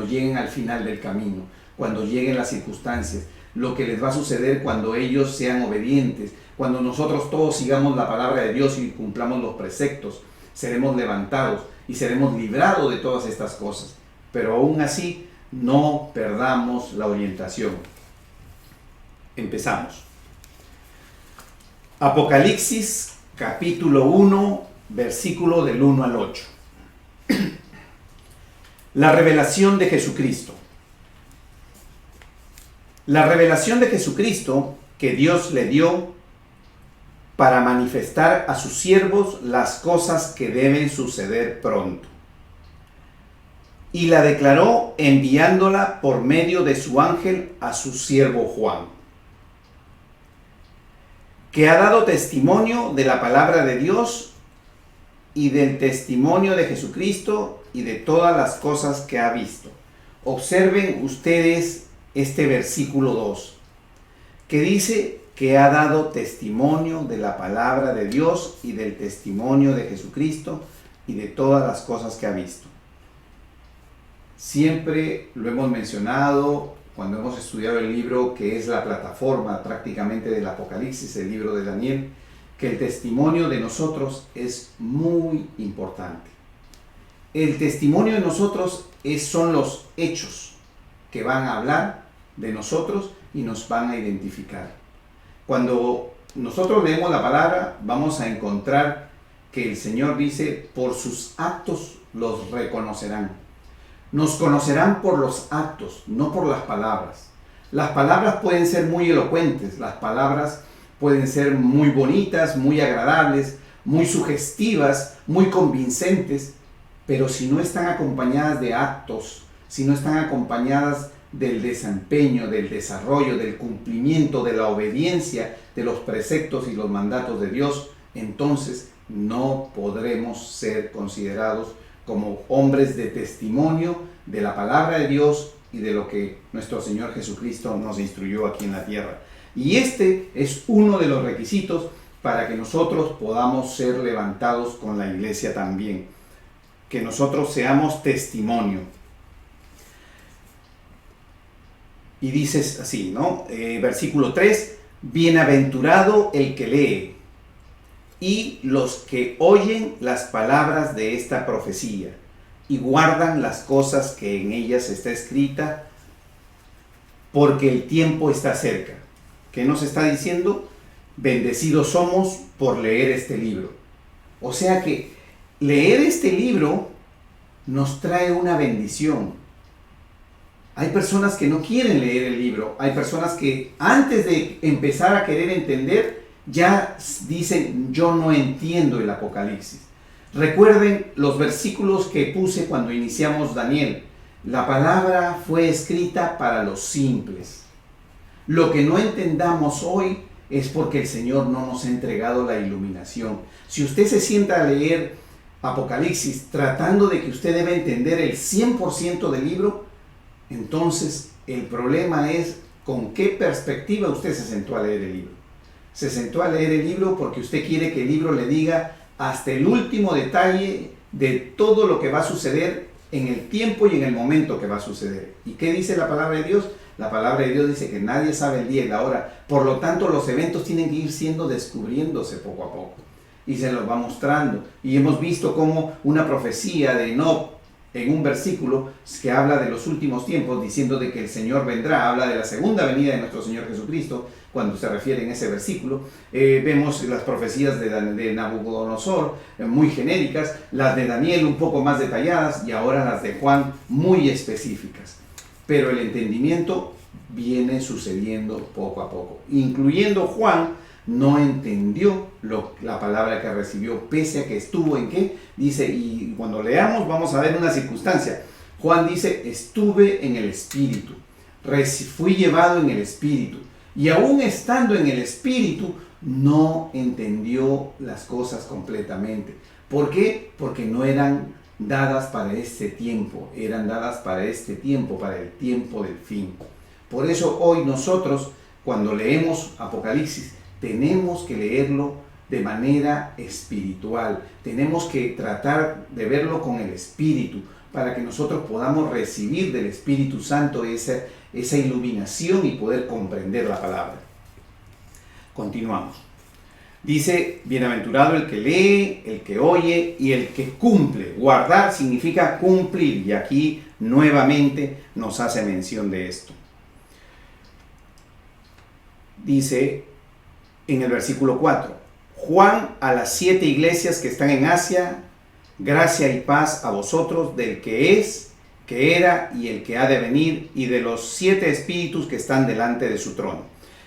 lleguen al final del camino, cuando lleguen las circunstancias, lo que les va a suceder cuando ellos sean obedientes, cuando nosotros todos sigamos la palabra de Dios y cumplamos los preceptos, seremos levantados y seremos librados de todas estas cosas. Pero aún así, no perdamos la orientación. Empezamos. Apocalipsis capítulo 1, versículo del 1 al 8. La revelación de Jesucristo. La revelación de Jesucristo que Dios le dio para manifestar a sus siervos las cosas que deben suceder pronto. Y la declaró enviándola por medio de su ángel a su siervo Juan, que ha dado testimonio de la palabra de Dios y del testimonio de Jesucristo y de todas las cosas que ha visto. Observen ustedes este versículo 2, que dice que ha dado testimonio de la palabra de Dios y del testimonio de Jesucristo y de todas las cosas que ha visto. Siempre lo hemos mencionado cuando hemos estudiado el libro que es la plataforma prácticamente del Apocalipsis, el libro de Daniel, que el testimonio de nosotros es muy importante. El testimonio de nosotros son los hechos que van a hablar de nosotros y nos van a identificar. Cuando nosotros leemos la palabra, vamos a encontrar que el Señor dice, por sus actos los reconocerán. Nos conocerán por los actos, no por las palabras. Las palabras pueden ser muy elocuentes, las palabras pueden ser muy bonitas, muy agradables, muy sugestivas, muy convincentes, pero si no están acompañadas de actos, si no están acompañadas del desempeño, del desarrollo, del cumplimiento, de la obediencia de los preceptos y los mandatos de Dios, entonces no podremos ser considerados como hombres de testimonio de la palabra de Dios y de lo que nuestro Señor Jesucristo nos instruyó aquí en la tierra. Y este es uno de los requisitos para que nosotros podamos ser levantados con la iglesia también, que nosotros seamos testimonio. Y dices así, ¿no? Versículo 3, bienaventurado el que lee y los que oyen las palabras de esta profecía y guardan las cosas que en ellas está escrita, porque el tiempo está cerca. ¿Qué nos está diciendo? Bendecidos somos por leer este libro. O sea que leer este libro nos trae una bendición. Hay personas que no quieren leer el libro, hay personas que antes de empezar a querer entender, ya dicen, yo no entiendo el Apocalipsis. Recuerden los versículos que puse cuando iniciamos Daniel. La palabra fue escrita para los simples. Lo que no entendamos hoy es porque el Señor no nos ha entregado la iluminación. Si usted se sienta a leer Apocalipsis tratando de que usted debe entender el 100% del libro, entonces el problema es con qué perspectiva usted se sentó a leer el libro. Se sentó a leer el libro porque usted quiere que el libro le diga hasta el último detalle de todo lo que va a suceder en el tiempo y en el momento que va a suceder. ¿Y qué dice la palabra de Dios? La palabra de Dios dice que nadie sabe el día y la hora. Por lo tanto, los eventos tienen que ir siendo descubriéndose poco a poco. Y se los va mostrando. Y hemos visto cómo una profecía de Enoch, en un versículo que habla de los últimos tiempos, diciendo de que el Señor vendrá, habla de la segunda venida de nuestro Señor Jesucristo, cuando se refiere en ese versículo. Vemos las profecías de Nabucodonosor, muy genéricas, las de Daniel un poco más detalladas, y ahora las de Juan muy específicas. Pero el entendimiento viene sucediendo poco a poco, incluyendo Juan. No entendió la palabra que recibió, pese a que estuvo en qué, dice, y cuando leamos vamos a ver una circunstancia. Juan dice, estuve en el Espíritu, fui llevado en el Espíritu, y aún estando en el Espíritu, no entendió las cosas completamente. ¿Por qué? Porque no eran dadas para este tiempo, eran dadas para este tiempo, para el tiempo del fin. Por eso hoy nosotros, cuando leemos Apocalipsis, tenemos que leerlo de manera espiritual. Tenemos que tratar de verlo con el Espíritu para que nosotros podamos recibir del Espíritu Santo esa iluminación y poder comprender la palabra. Continuamos. Dice, bienaventurado el que lee, el que oye y el que cumple. Guardar significa cumplir, y aquí nuevamente nos hace mención de esto. Dice en el versículo 4, Juan a las 7 iglesias que están en Asia, gracia y paz a vosotros del que es, que era y el que ha de venir, y de los 7 espíritus que están delante de su trono.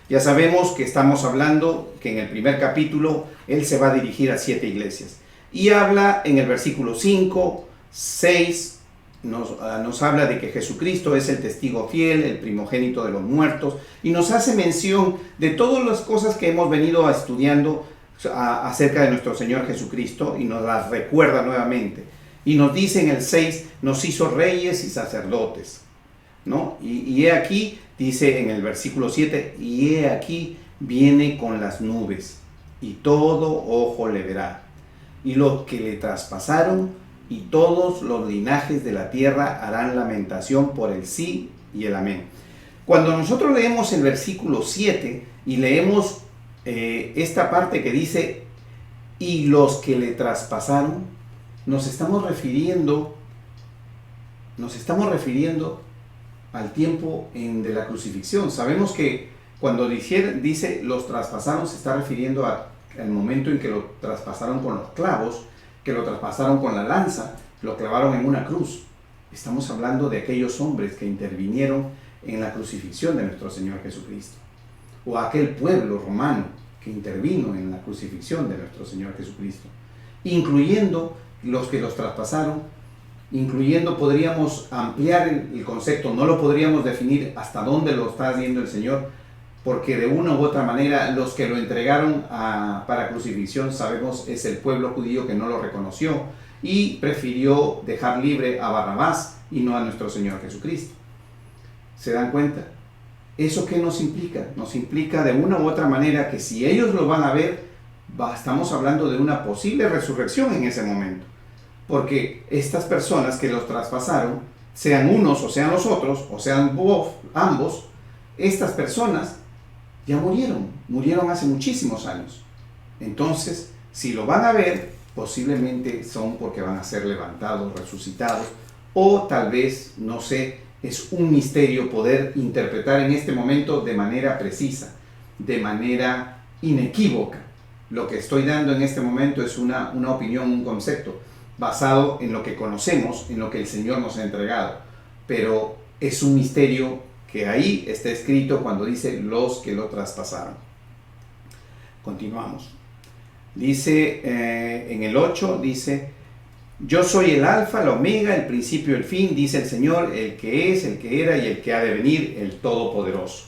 Ya sabemos que estamos hablando que en el primer capítulo él se va a dirigir a 7 iglesias. Y habla en el versículo 5, 6, nos habla de que Jesucristo es el testigo fiel, el primogénito de los muertos, y nos hace mención de todas las cosas que hemos venido estudiando acerca de nuestro Señor Jesucristo, y nos las recuerda nuevamente. Y nos dice en el 6, nos hizo reyes y sacerdotes, ¿no? Y he aquí, dice en el versículo 7, y he aquí viene con las nubes, y todo ojo le verá, y los que le traspasaron, y todos los linajes de la tierra harán lamentación por el sí y el amén. Cuando nosotros leemos el versículo 7 y leemos esta parte que dice, y los que le traspasaron, nos estamos refiriendo al tiempo de la crucifixión. Sabemos que cuando dice los traspasaron, se está refiriendo al momento en que lo traspasaron con los clavos, que lo traspasaron con la lanza, lo clavaron en una cruz. Estamos hablando de aquellos hombres que intervinieron en la crucifixión de nuestro Señor Jesucristo, o aquel pueblo romano que intervino en la crucifixión de nuestro Señor Jesucristo, incluyendo los que los traspasaron, incluyendo, podríamos ampliar el concepto, no lo podríamos definir hasta dónde lo está haciendo el Señor, porque de una u otra manera los que lo entregaron para crucifixión, sabemos, es el pueblo judío que no lo reconoció y prefirió dejar libre a Barrabás y no a nuestro Señor Jesucristo. ¿Se dan cuenta? ¿Eso qué nos implica? Nos implica de una u otra manera que si ellos lo van a ver, estamos hablando de una posible resurrección en ese momento. Porque estas personas que los traspasaron, sean unos o sean los otros, o sean ambos, estas personas ya murieron hace muchísimos años. Entonces, si lo van a ver, posiblemente son porque van a ser levantados, resucitados, o tal vez, no sé, es un misterio poder interpretar en este momento de manera precisa, de manera inequívoca. Lo que estoy dando en este momento es una opinión, un concepto, basado en lo que conocemos, en lo que el Señor nos ha entregado. Pero es un misterio que ahí está escrito cuando dice los que lo traspasaron. Continuamos. Dice en el 8, dice, yo soy el alfa, la omega, el principio y el fin, dice el Señor, el que es, el que era y el que ha de venir, el Todopoderoso.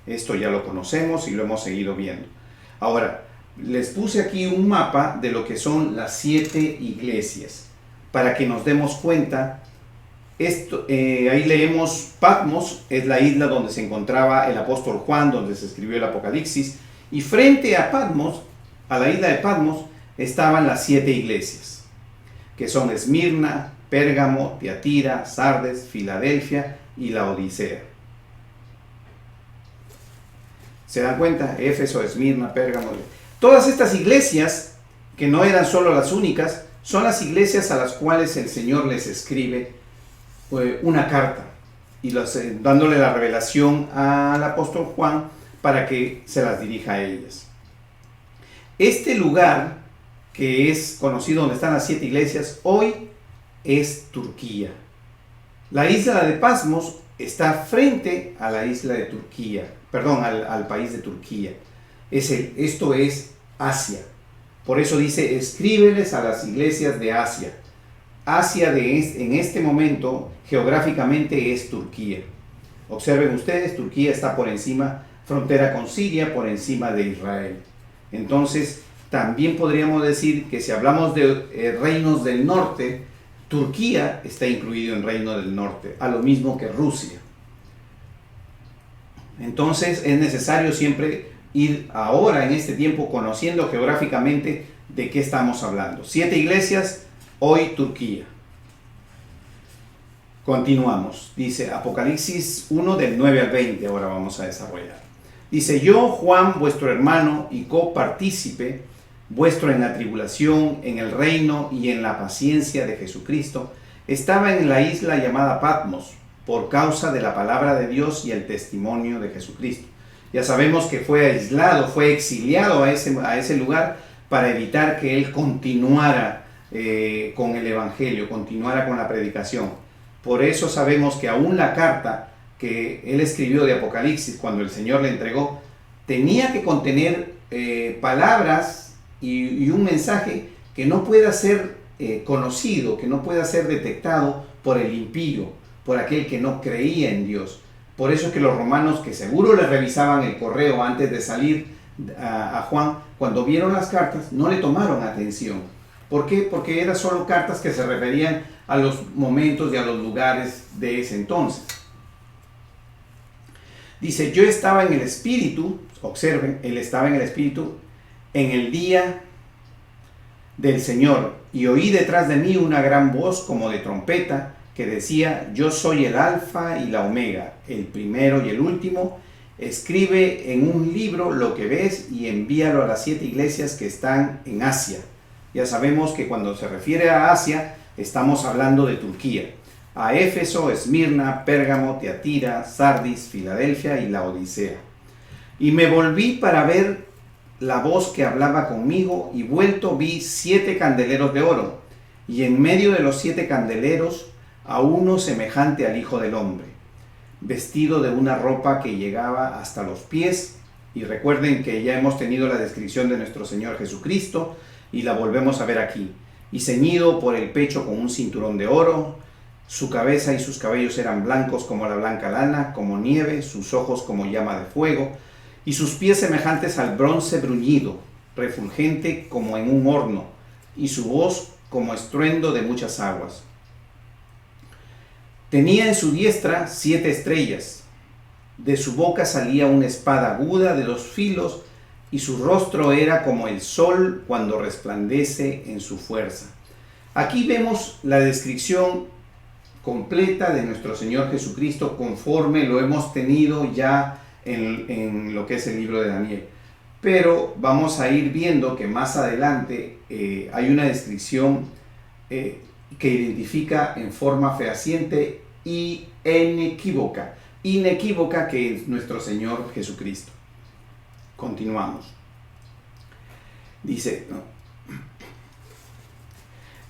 Esto ya lo conocemos y lo hemos seguido viendo. Ahora, les puse aquí un mapa de lo que son las 7 iglesias, para que nos demos cuenta. Ahí leemos Patmos, es la isla donde se encontraba el apóstol Juan, donde se escribió el Apocalipsis, y frente a Patmos, a la isla de Patmos, estaban las 7 iglesias, que son Esmirna, Pérgamo, Tiatira, Sardes, Filadelfia y Laodicea. ¿Se dan cuenta? Éfeso, Esmirna, Pérgamo. Todas estas iglesias, que no eran solo las únicas, son las iglesias a las cuales el Señor les escribe una carta y dándole la revelación al apóstol Juan para que se las dirija a ellas. Este lugar, que es conocido donde están las 7 iglesias, hoy es Turquía. La isla de Patmos está frente a la isla de Turquía, perdón, al país de Turquía. Esto es Asia. Por eso dice, escríbeles a las iglesias de Asia. Asia en este momento geográficamente es Turquía. Observen ustedes, Turquía está por encima, frontera con Siria, por encima de Israel. Entonces, también podríamos decir que si hablamos de reinos del norte, Turquía está incluido en Reino del Norte, a lo mismo que Rusia. Entonces, es necesario siempre ir ahora en este tiempo conociendo geográficamente de qué estamos hablando. 7 iglesias, hoy Turquía. Continuamos. Dice Apocalipsis 1 del 9 al 20, ahora vamos a desarrollar. Dice, yo, Juan, vuestro hermano y copartícipe, vuestro en la tribulación, en el reino y en la paciencia de Jesucristo, estaba en la isla llamada Patmos, por causa de la palabra de Dios y el testimonio de Jesucristo. Ya sabemos que fue aislado, fue exiliado a ese lugar para evitar que él continuara con el evangelio, continuara con la predicación. Por eso sabemos que aún la carta que él escribió de Apocalipsis, cuando el Señor le entregó, tenía que contener palabras y un mensaje que no pueda ser conocido, que no pueda ser detectado por el impío, por aquel que no creía en Dios. Por eso es que los romanos, que seguro le revisaban el correo antes de salir a Juan, cuando vieron las cartas, no le tomaron atención. ¿Por qué? Porque eran solo cartas que se referían a los momentos y a los lugares de ese entonces. Dice, yo estaba en el Espíritu, observen, él estaba en el Espíritu en el día del Señor, y oí detrás de mí una gran voz como de trompeta, que decía, yo soy el Alfa y la Omega, el primero y el último. Escribe en un libro lo que ves y envíalo a las 7 iglesias que están en Asia. Ya sabemos que cuando se refiere a Asia, estamos hablando de Turquía. A Éfeso, Esmirna, Pérgamo, Tiatira, Sardis, Filadelfia y Laodicea. Y me volví para ver la voz que hablaba conmigo, y vuelto vi 7 candeleros de oro, y en medio de los 7 candeleros a uno semejante al Hijo del Hombre, vestido de una ropa que llegaba hasta los pies. Y recuerden que ya hemos tenido la descripción de nuestro Señor Jesucristo y la volvemos a ver aquí. Y ceñido por el pecho con un cinturón de oro, su cabeza y sus cabellos eran blancos como la blanca lana, como nieve, sus ojos como llama de fuego, y sus pies semejantes al bronce bruñido, refulgente como en un horno, y su voz como estruendo de muchas aguas. Tenía en su diestra 7 estrellas, de su boca salía una espada aguda de 2 filos, y su rostro era como el sol cuando resplandece en su fuerza. Aquí vemos la descripción completa de nuestro Señor Jesucristo conforme lo hemos tenido ya en lo que es el libro de Daniel. Pero vamos a ir viendo que más adelante hay una descripción que identifica en forma fehaciente y inequívoca que es nuestro Señor Jesucristo. Continuamos. Dice, ¿no?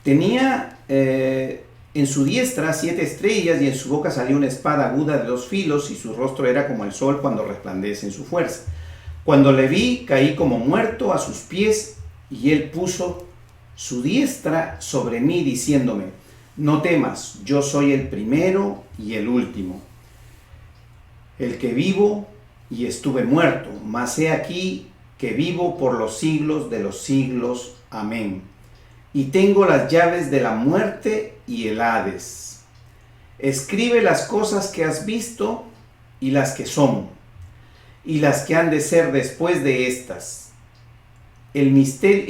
Tenía en su diestra 7 estrellas, y en su boca salía una espada aguda de 2 filos, y su rostro era como el sol cuando resplandece en su fuerza. Cuando le vi, caí como muerto a sus pies, y él puso su diestra sobre mí, diciéndome, no temas, yo soy el primero y el último, el que vivo y estuve muerto, mas he aquí que vivo por los siglos de los siglos. Amén. Y tengo las llaves de la muerte y el Hades. Escribe las cosas que has visto y las que son, y las que han de ser después de estas. El misterio,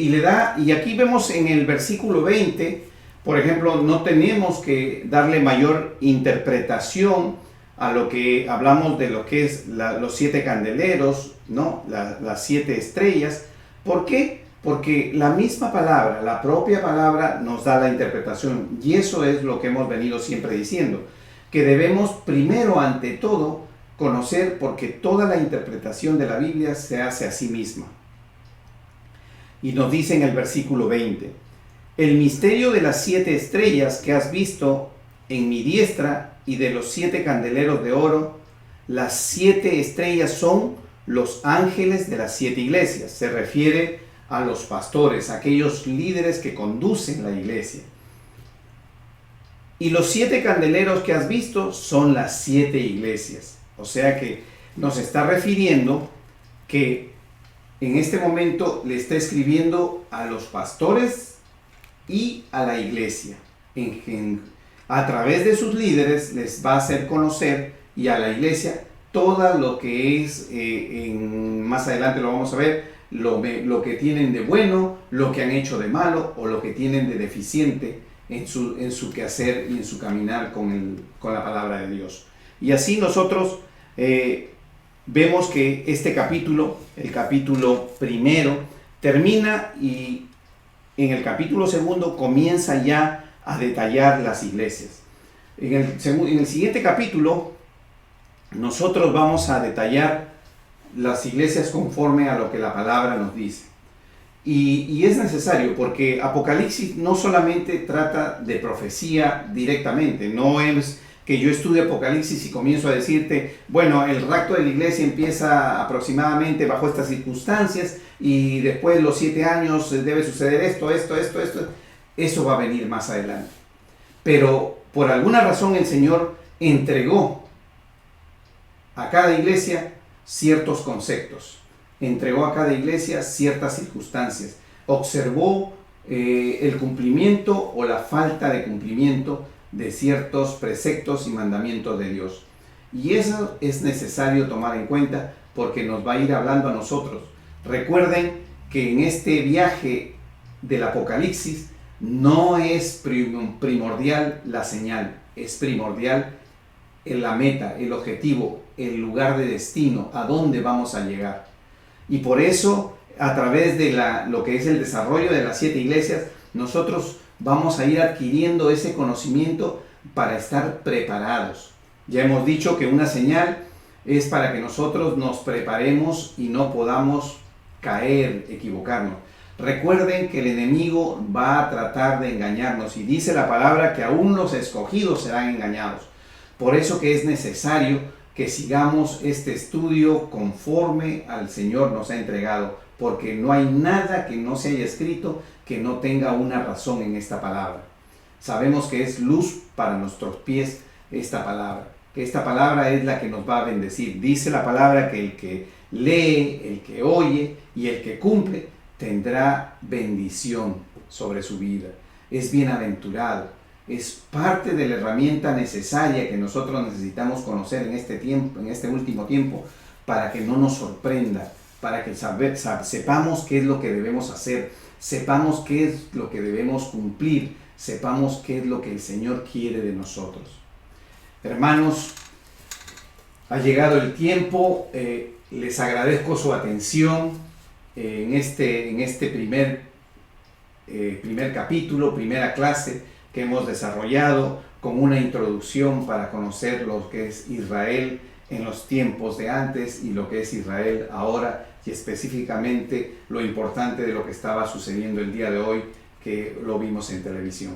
y aquí vemos en el versículo 20, por ejemplo, no tenemos que darle mayor interpretación a lo que hablamos de lo que es los 7 candeleros, ¿no? Las 7 estrellas. ¿Por qué? Porque la misma palabra, la propia palabra nos da la interpretación, y eso es lo que hemos venido siempre diciendo, que debemos primero, ante todo, conocer, porque toda la interpretación de la Biblia se hace a sí misma. Y nos dice en el versículo 20, el misterio de las 7 estrellas que has visto en mi diestra y de los 7 candeleros de oro, las 7 estrellas son los ángeles de las 7 iglesias. Se refiere a los pastores, aquellos líderes que conducen la iglesia. Y los 7 candeleros que has visto son las 7 iglesias. O sea que nos está refiriendo que en este momento le está escribiendo a los pastores y a la iglesia. A través de sus líderes les va a hacer conocer, y a la iglesia, todo lo que es, más adelante lo vamos a ver, lo que tienen de bueno, lo que han hecho de malo o lo que tienen de deficiente en su quehacer y en su caminar con la palabra de Dios. Y así nosotros vemos que este capítulo, el capítulo primero, termina, y en el capítulo segundo comienza ya a detallar las iglesias. En el siguiente capítulo nosotros vamos a detallar las iglesias conforme a lo que la palabra nos dice. Y es necesario, porque Apocalipsis no solamente trata de profecía directamente, no es que yo estudie Apocalipsis y comienzo a decirte, bueno, el rapto de la iglesia empieza aproximadamente bajo estas circunstancias y después de los 7 años debe suceder esto. Eso va a venir más adelante. Pero por alguna razón el Señor entregó a cada iglesia ciertos conceptos, entregó a cada iglesia ciertas circunstancias, observó el cumplimiento o la falta de cumplimiento de ciertos preceptos y mandamientos de Dios. Y eso es necesario tomar en cuenta, porque nos va a ir hablando a nosotros. Recuerden que en este viaje del Apocalipsis no es primordial la señal, es primordial la meta, el objetivo, el lugar de destino, a dónde vamos a llegar. Y por eso, a través de lo que es el desarrollo de las 7 iglesias, nosotros vamos a ir adquiriendo ese conocimiento para estar preparados. Ya hemos dicho que una señal es para que nosotros nos preparemos y no podamos caer, equivocarnos. Recuerden que el enemigo va a tratar de engañarnos, y dice la palabra que aún los escogidos serán engañados. Por eso que es necesario que sigamos este estudio conforme al Señor nos ha entregado, porque no hay nada que no se haya escrito que no tenga una razón en esta palabra. Sabemos que es luz para nuestros pies esta palabra, que esta palabra es la que nos va a bendecir. Dice la palabra que el que lee, el que oye y el que cumple tendrá bendición sobre su vida. Es bienaventurado. Es parte de la herramienta necesaria que nosotros necesitamos conocer en este tiempo, en este último tiempo, para que no nos sorprenda, para que sepamos qué es lo que debemos hacer, sepamos qué es lo que debemos cumplir, sepamos qué es lo que el Señor quiere de nosotros. Hermanos, ha llegado el tiempo, les agradezco su atención en este primer capítulo, primera clase que hemos desarrollado con una introducción para conocer lo que es Israel en los tiempos de antes y lo que es Israel ahora, y específicamente lo importante de lo que estaba sucediendo el día de hoy, que lo vimos en televisión.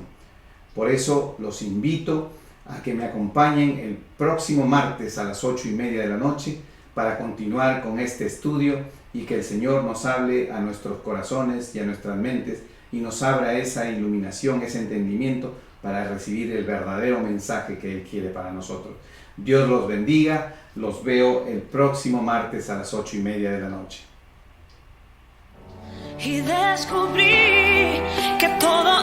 Por eso los invito a que me acompañen el próximo martes a las 8:30 de la noche para continuar con este estudio, y que el Señor nos hable a nuestros corazones y a nuestras mentes y nos abra esa iluminación, ese entendimiento para recibir el verdadero mensaje que Él quiere para nosotros. Dios los bendiga. Los veo el próximo martes a las 8:30 de la noche. Y descubrí que todo